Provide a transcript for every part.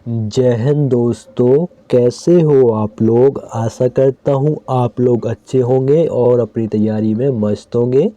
जय हिंद दोस्तों, कैसे हो आप लोग। आशा करता हूँ आप लोग अच्छे होंगे और अपनी तैयारी में मस्त होंगे।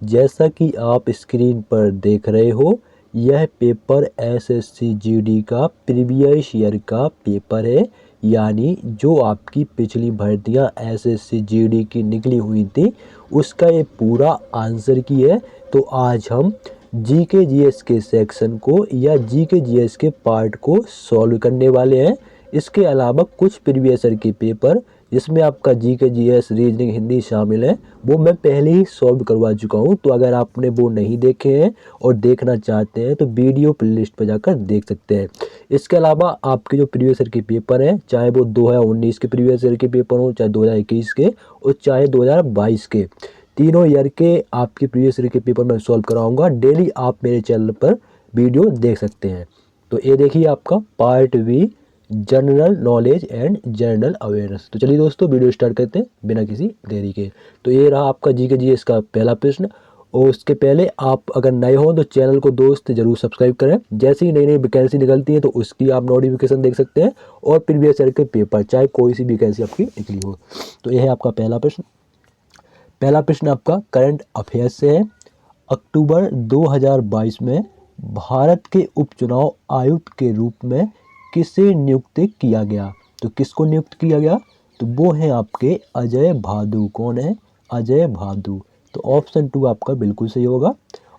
जैसा कि आप स्क्रीन पर देख रहे हो, यह पेपर एसएससी जीडी का प्रीवियस ईयर का पेपर है। यानी जो आपकी पिछली भर्तियां एसएससी जीडी की निकली हुई थी उसका ये पूरा आंसर की है। तो आज हम जीके जीएस के सेक्शन को या जीके जीएस के पार्ट को सॉल्व करने वाले हैं। इसके अलावा कुछ प्रीवियस ईयर के पेपर जिसमें आपका जीके जीएस रीजनिंग हिंदी शामिल है वो मैं पहले ही सॉल्व करवा चुका हूं। तो अगर आपने वो नहीं देखे हैं और देखना चाहते हैं तो वीडियो प्लेलिस्ट पर जाकर देख सकते हैं। इसके अलावा आपके जो प्रीवियस ईयर के पेपर हैं, चाहे वो 2019 के प्रीवियस ईयर के पेपर हों, चाहे 2021 के और चाहे 2022 के, तीनों ईयर के आपके प्रीवियस ईयर के पेपर मैं सॉल्व कराऊंगा। डेली आप मेरे चैनल पर वीडियो देख सकते हैं। तो ये देखिए आपका part V, general knowledge and general awareness. तो चलिए दोस्तों वीडियो स्टार्ट करते हैं बिना किसी देरी के। तो ये रहा आपका जीके जीएस का पहला प्रश्न। और उसके पहले आप अगर नए हो तो चैनल को दोस्त जरूर सब्सक्राइब करें। जैसे ही नई नई वैकेंसी निकलती है तो उसकी आप नोटिफिकेशन देख सकते हैं और प्रीवियस ईयर के पेपर चाहे कोई सी वैकेंसी आपकी निकली हो। तो यह है आपका पहला प्रश्न। पहला प्रश्न आपका करंट अफेयर्स से है। अक्टूबर 2022 में भारत के उपचुनाव आयुक्त के रूप में किसे नियुक्त किया गया। तो किसको नियुक्त किया गया, तो वो है आपके अजय भादु। कौन है, अजय भादु। तो ऑप्शन 2 आपका बिल्कुल सही होगा।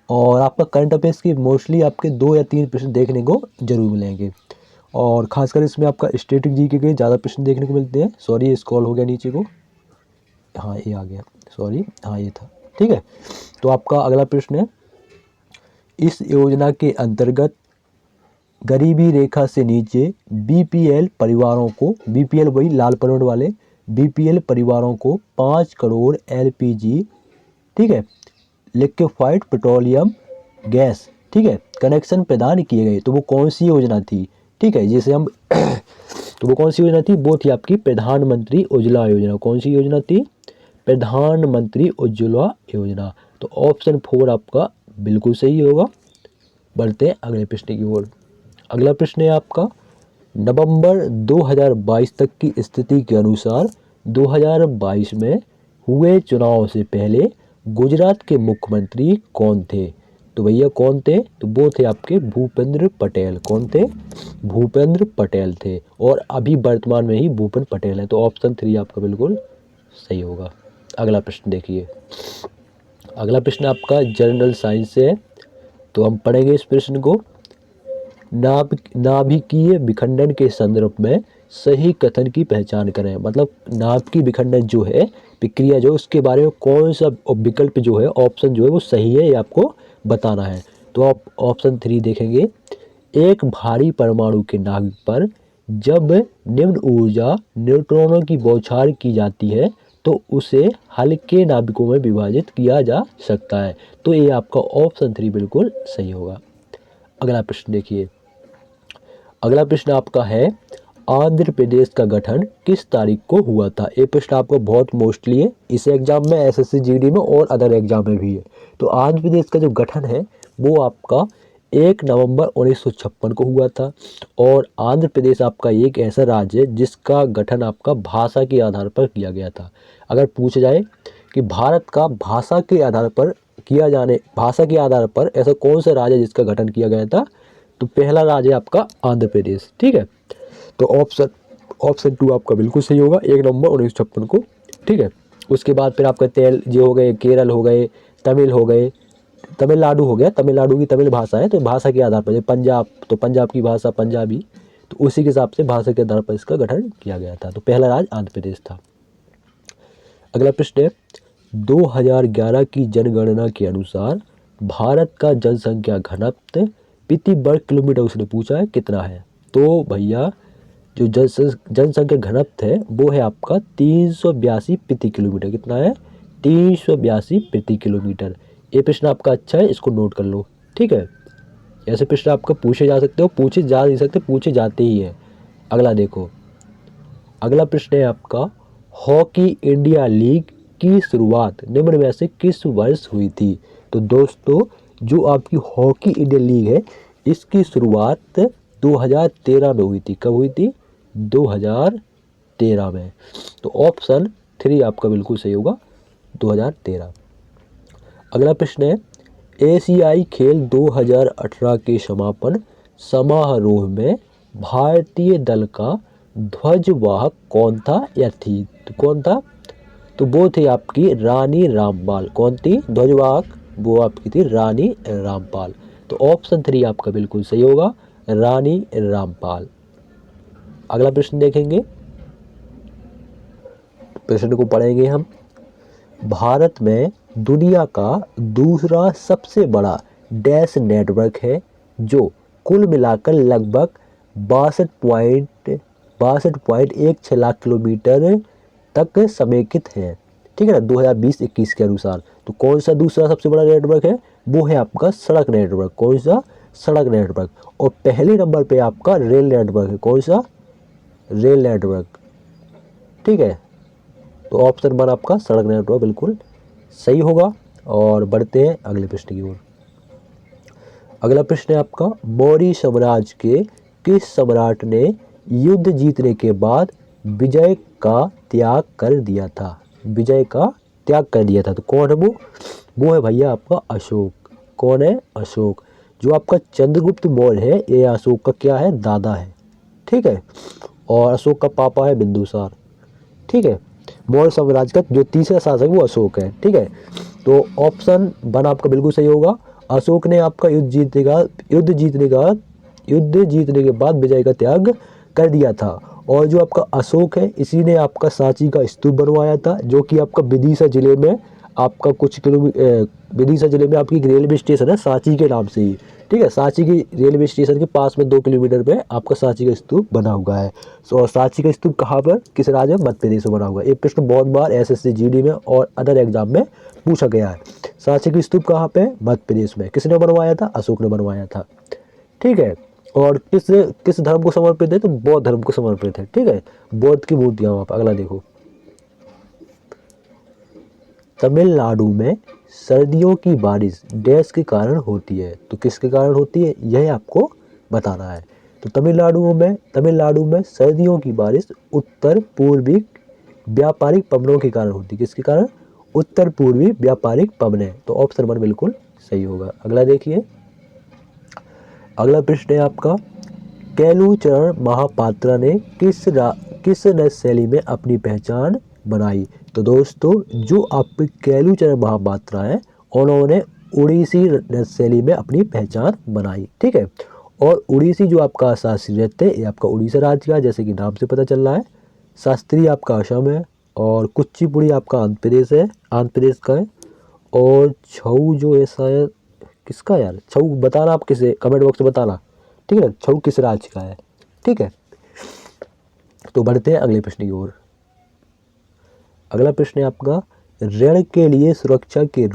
और आपका करंट अफेयर्स की मोस्टली आपके 2 या 3 प्रश्न देखने को जरूर मिलेंगे और खासकर इसमें आपका स्टैटिक जीके के ज़्यादा प्रश्न देखने को मिलते हैं। सॉरी स्क्रॉल हो गया नीचे को, हाँ ये आ गया, सॉरी हाँ ये था, ठीक है। तो आपका अगला प्रश्न है, इस योजना के अंतर्गत गरीबी रेखा से नीचे बीपीएल परिवारों को, बीपीएल वही लाल परोड वाले, बीपीएल परिवारों को 5 करोड़ एलपीजी, ठीक है, लिक्विफाइड पेट्रोलियम गैस, ठीक है, कनेक्शन प्रदान किए गए। तो वो कौन सी योजना थी, ठीक है, जिसे हम तो वो कौन सी योजना थी, वो थी आपकी प्रधानमंत्री उज्ज्वला योजना। कौन सी योजना थी, प्रधानमंत्री उज्ज्वला योजना। तो ऑप्शन 4 आपका बिल्कुल सही होगा। बढ़ते हैं अगले प्रश्न की ओर। अगला प्रश्न है आपका, नवंबर 2022 तक की स्थिति के अनुसार 2022 में हुए चुनाव से पहले गुजरात के मुख्यमंत्री कौन थे। तो भैया कौन थे, तो वो थे आपके भूपेंद्र पटेल। कौन थे, भूपेंद्र पटेल थे और अभी वर्तमान में ही भूपेंद्र पटेल हैं। तो ऑप्शन 3 आपका बिल्कुल सही होगा। अगला प्रश्न देखिए। अगला प्रश्न आपका जनरल साइंस से है। तो हम पढ़ेंगे इस प्रश्न को। नाभिकीय विखंडन के संदर्भ में सही कथन की पहचान करें। मतलब नाभिकीय विखंडन जो है प्रक्रिया जो, उसके बारे में कौन सा विकल्प जो है, ऑप्शन जो है वो सही है, ये आपको बताना है। तो आप ऑप्शन 3 देखेंगे, एक भारी परमाणु के नाभिक पर जब निम्न ऊर्जा न्यूट्रॉनों की बौछार की जाती है तो उसे हल्के नाभिकों में विभाजित किया जा सकता है। तो ये आपका ऑप्शन 3 बिल्कुल सही होगा। अगला प्रश्न देखिए। अगला प्रश्न आपका है, आंध्र प्रदेश का गठन किस तारीख को हुआ था। ये प्रश्न आपको बहुत मोस्टली है, इस एग्जाम में, एसएससी जीडी में और अदर एग्जाम में भी है। तो आंध्र प्रदेश का जो गठन है वो आपका 1 नवंबर 1956 को हुआ था। और आंध्र प्रदेश आपका एक ऐसा राज्य है जिसका गठन आपका भाषा के आधार पर किया गया था। अगर पूछा जाए कि भारत का भाषा के आधार पर भाषा के आधार पर ऐसा कौन सा राज्य है जिसका गठन किया गया था, तो पहला राज्य है आपका आंध्र प्रदेश, ठीक है। तो ऑप्शन 2 आपका बिल्कुल सही होगा, 1 नवंबर 1956 को, ठीक है। उसके बाद फिर आपका जो हो गए, केरल हो गए, तमिल हो गए, तमिलनाडु हो गया, तमिलनाडु की तमिल भाषा है तो भाषा के आधार पर, पंजाब तो पंजाब की भाषा पंजाबी, तो उसी के हिसाब से भाषा के आधार पर इसका गठन किया गया था। तो पहला राज्य आंध्र प्रदेश था। अगला प्रश्न है, 2011 की जनगणना के अनुसार भारत का जनसंख्या घनत्व प्रति वर्ग किलोमीटर, उसने पूछा है कितना है। तो भैया जो जनसंख्या घनत्व है वो है आपका 382 प्रति किलोमीटर। कितना है, 382 प्रति किलोमीटर। ये प्रश्न आपका अच्छा है, इसको नोट कर लो, ठीक है। ऐसे प्रश्न आपका पूछे जा सकते हो, पूछे जा नहीं सकते, पूछे जाते ही हैं। अगला देखो। अगला प्रश्न है आपका, हॉकी इंडिया लीग की शुरुआत निम्न में से किस वर्ष हुई थी। तो दोस्तों जो आपकी हॉकी इंडिया लीग है इसकी शुरुआत 2013 में हुई थी। कब हुई थी? 2013 में। तो ऑप्शन 3 आपका बिल्कुल सही होगा, 2013। अगला प्रश्न है, एशियाई खेल 2018 के समापन समारोह में भारतीय दल का ध्वजवाहक कौन था या थी? तो कौन था? तो वो थी आपकी रानी रामपाल। कौन थी ध्वजवाहक? वो आपकी थी रानी रामपाल। तो ऑप्शन 3 आपका बिल्कुल सही होगा, रानी रामपाल। अगला प्रश्न देखेंगे, प्रश्न को पढ़ेंगे हम। भारत में दुनिया का दूसरा सबसे बड़ा डैश नेटवर्क है जो कुल मिलाकर लगभग 62.16 लाख किलोमीटर तक समेकित है। ठीक है ना, 2020-21 के अनुसार। तो कौन सा दूसरा सबसे बड़ा नेटवर्क है? वो है आपका सड़क नेटवर्क। कौन सा? सड़क नेटवर्क। और पहले नंबर पे आपका रेल नेटवर्क है। कौन सा? Rail network. ठीक है, तो ऑप्शन 1 आपका सड़क नेटवर्क बिल्कुल सही होगा। और बढ़ते हैं अगले प्रश्न की ओर। अगला प्रश्न है आपका, मौर्य साम्राज्य के किस सम्राट ने युद्ध जीतने के बाद विजय का त्याग कर दिया था? विजय का त्याग कर दिया था। तो कौन है वो? वो है भैया आपका अशोक। कौन है? अशोक। जो आपका चंद्रगुप्त मौर्य है, ये अशोक का क्या है? दादा है। ठीक है, और अशोक का पापा है बिंदुसार। ठीक है, मौर्य साम्राज्य का जो तीसरा शासक वो अशोक है। ठीक है, तो ऑप्शन 1 आपका बिल्कुल सही होगा। अशोक ने आपका युद्ध जीतने के बाद विजय का त्याग कर दिया था। और जो आपका अशोक है, इसी ने आपका सांची का स्तूप बनवाया था, जो कि आपका विदिशा जिले में आपका कुछ विदिशा जिले में आपकी रेलवे स्टेशन है सांची के नाम से ही। ठीक है, सांची की रेलवे स्टेशन के पास में 2 किलोमीटर पे आपका सांची का स्तूप बना हुआ है। और सांची का स्तूप कहाँ पर, किस राज्य में? मध्य प्रदेश में बना हुआ है। ये प्रश्न बहुत बार एसएससी जीडी में और अदर एग्जाम में पूछा गया है। सांची का स्तूप कहाँ पे? मध्य प्रदेश में। किसने बनवाया था? अशोक ने बनवाया था। ठीक है, और किस धर्म को समर्पित है? तो बौद्ध धर्म को समर्पित है। ठीक है, बौद्ध की मूर्तियां वहां पर। अगला देखो, तमिलनाडु में सर्दियों की बारिश डैश के कारण होती है। तो किसके कारण होती है, यह आपको बताना है। तो तमिलनाडु में सर्दियों की बारिश उत्तर पूर्वी व्यापारिक पवनों के कारण होती है। किसके कारण? उत्तर पूर्वी व्यापारिक पवनें। तो ऑप्शन 1 बिल्कुल सही होगा। अगला देखिए, अगला प्रश्न है आपका, केलुचरण महापात्रा ने किस नृत्य शैली में अपनी पहचान बनाई? तो दोस्तों, जो आपके केलुचरण महापात्रा है, उन्होंने उड़ीसी नृत्य शैली में अपनी पहचान बनाई। ठीक है, और उड़ीसी जो आपका शास्त्रीय नृत्य है, ये आपका उड़ीसा राज्य का है, जैसे कि नाम से पता चल रहा है। शास्त्रीय आपका असम है, और कुचिपुड़ी आपका आंध्र प्रदेश है, आंध्र प्रदेश का है। और छऊ जो है शायद किसका यार, छऊ बताना आप किसे, कमेंट बॉक्स में बताना। ठीक है, छऊ किस राज्य का है? ठीक है, तो बढ़ते हैं अगले प्रश्न की ओर। अगला प्रश्न है आपका, ऋण के लिए सुरक्षा के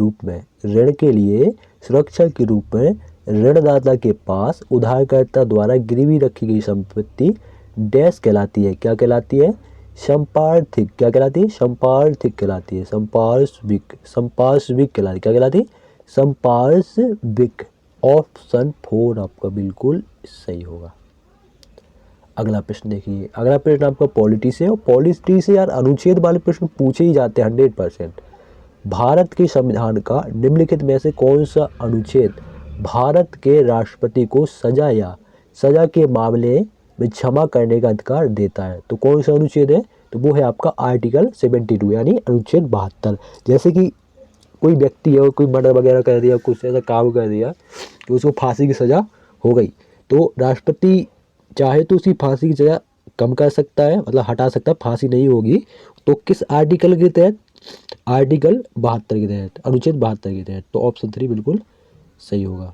रूप में ऋणदाता के पास उधारकर्ता द्वारा गिरवी रखी गई संपत्ति डैश कहलाती है? क्या कहलाती है? संपार्थिक। क्या कहलाती है? संपार्थिक कहलाती है। संपार्श्विक कहलाती है। क्या कहलाती है? संपार्श्विक। ऑप्शन 4 आपका बिल्कुल सही होगा। अगला प्रश्न देखिए, अगला प्रश्न आपका पॉलिटी से, और पॉलिटी से यार अनुच्छेद वाले प्रश्न पूछे ही जाते हैं 100%। भारत के संविधान का निम्नलिखित में से कौन सा अनुच्छेद भारत के राष्ट्रपति को सजा के मामले में क्षमा करने का अधिकार देता है? तो कौन सा अनुच्छेद है? तो वो है आपका आर्टिकल 72 यानी अनुच्छेद 72। जैसे कि कोई व्यक्ति है और कोई मर्डर वगैरह कर दिया, कुछ ऐसा काम कर दिया तो उसको फांसी की सज़ा हो गई, तो राष्ट्रपति चाहे तो उसकी फांसी की सज़ा कम कर सकता है, मतलब हटा सकता है, फांसी नहीं होगी। तो किस आर्टिकल के तहत? आर्टिकल 72 के तहत, अनुच्छेद 72 के तहत। तो ऑप्शन 3 बिल्कुल सही होगा।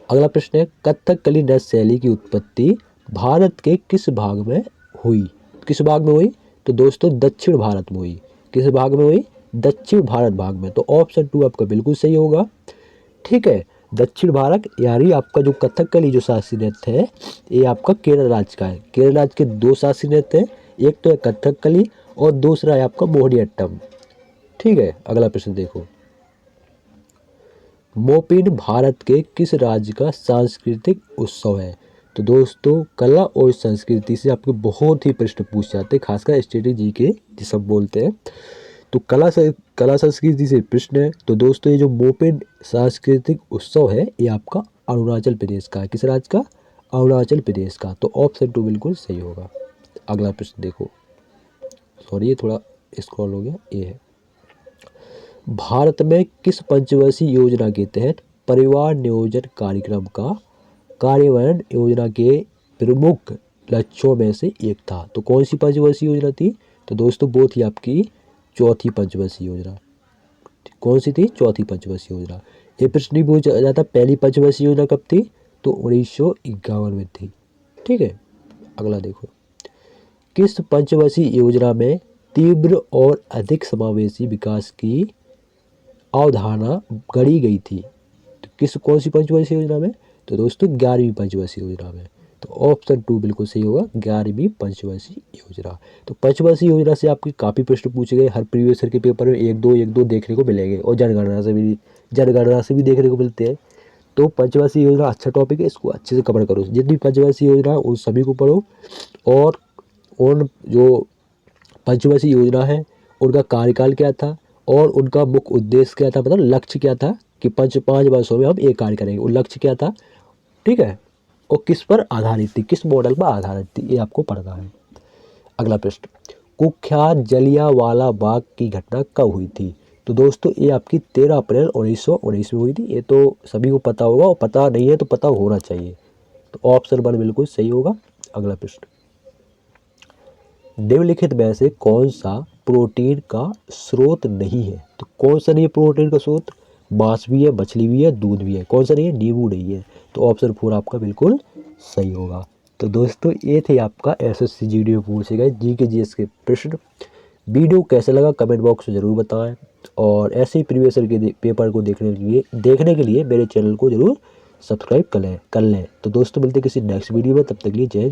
अगला प्रश्न है, कथकली नृत्य शैली की उत्पत्ति भारत के किस भाग में हुई? किस भाग में हुई? तो दोस्तों दक्षिण भारत में हुई। किस भाग में हुई? दक्षिण भारत भाग में। तो ऑप्शन 2 आपका बिल्कुल सही होगा। ठीक है, दक्षिण भारत यानी आपका जो कथकली जो शास्त्रीय नृत्य है, ये आपका केरल राज्य का है। केरल राज्य के 2 शास्त्रीय नृत्य हैं, एक तो है कथकली और दूसरा है आपका मोहिनीअट्टम। ठीक है, अगला प्रश्न देखो, मोपिन भारत के किस राज्य का सांस्कृतिक उत्सव है? तो दोस्तों कला और संस्कृति से आपके बहुत ही प्रश्न पूछ जाते हैं, खासकर स्ट्रेटेजी के जिसे सब बोलते हैं। तो कला संस्कृति से प्रश्न है। तो दोस्तों ये जो मोपेन सांस्कृतिक उत्सव है ये आपका अरुणाचल प्रदेश का है। किस राज्य का? अरुणाचल प्रदेश का। तो ऑप्शन 2 बिल्कुल सही होगा। अगला प्रश्न देखो, सॉरी ये थोड़ा स्क्रॉल हो गया, ये है भारत में किस पंचवर्षीय योजना के तहत परिवार नियोजन कार्यक्रम का कार्यान्वयन योजना के प्रमुख लक्ष्यों में से एक था? तो कौन सी पंचवर्षीय योजना थी? तो दोस्तों वो थी आपकी चौथी पंचवर्षीय योजना। कौन सी थी? चौथी पंचवर्षीय योजना। ये प्रश्न भी पूछा जाता पहली पंचवर्षीय योजना कब थी? तो 1951 में थी। ठीक है, अगला देखो, किस पंचवर्षीय योजना में तीव्र और अधिक समावेशी विकास की अवधारणा गढ़ी गई थी? तो कौन सी पंचवर्षीय योजना में? तो दोस्तों 11वीं पंचवर्षीय योजना में। तो ऑप्शन 2 बिल्कुल सही होगा, 11वीं पंचवर्षीय योजना। तो पंचवर्षीय योजना से आपके काफ़ी प्रश्न पूछे गए, हर प्रीवियस ईयर के पेपर में एक दो देखने को मिलेंगे, और जनगणना से भी देखने को मिलते हैं। तो पंचवर्षीय योजना अच्छा टॉपिक है, इसको अच्छे से कवर करो। जितनी पंचवर्षीय योजना है उन सभी को पढ़ो, और उन जो पंचवर्षीय योजना है उनका कार्यकाल क्या था और उनका मुख्य उद्देश्य क्या था, मतलब लक्ष्य क्या था कि 5 वर्षों में हम एक कार्य करेंगे, वो लक्ष्य क्या था। ठीक है, और किस पर आधारित थी, किस मॉडल पर आधारित थी, ये आपको पढ़ना है। अगला प्रश्न, कुख्यात जलियांवाला बाग की घटना कब हुई थी? तो दोस्तों ये आपकी 13 अप्रैल 1919 में हुई थी। ये तो सभी को पता होगा, और पता नहीं है तो पता होना चाहिए। तो ऑप्शन 1 बिल्कुल सही होगा। अगला प्रश्न, निम्नलिखित में से कौन सा प्रोटीन का स्रोत नहीं है? तो कौन सा नहीं है प्रोटीन का स्रोत? मांस भी है, मछली भी है, दूध भी है, कौन सा नहीं है? नींबू नहीं है। तो ऑप्शन 4 आपका बिल्कुल सही होगा। तो दोस्तों ये थे आपका एसएससी जीडी में पूछे गए जीके जीएस के प्रश्न। वीडियो कैसा लगा कमेंट बॉक्स में ज़रूर बताएं, और ऐसे ही प्रीवियस ईयर के पेपर को देखने के लिए मेरे चैनल को ज़रूर सब्सक्राइब कर लें। तो दोस्तों मिलते हैं किसी नेक्स्ट वीडियो में, तब तक के लिए जय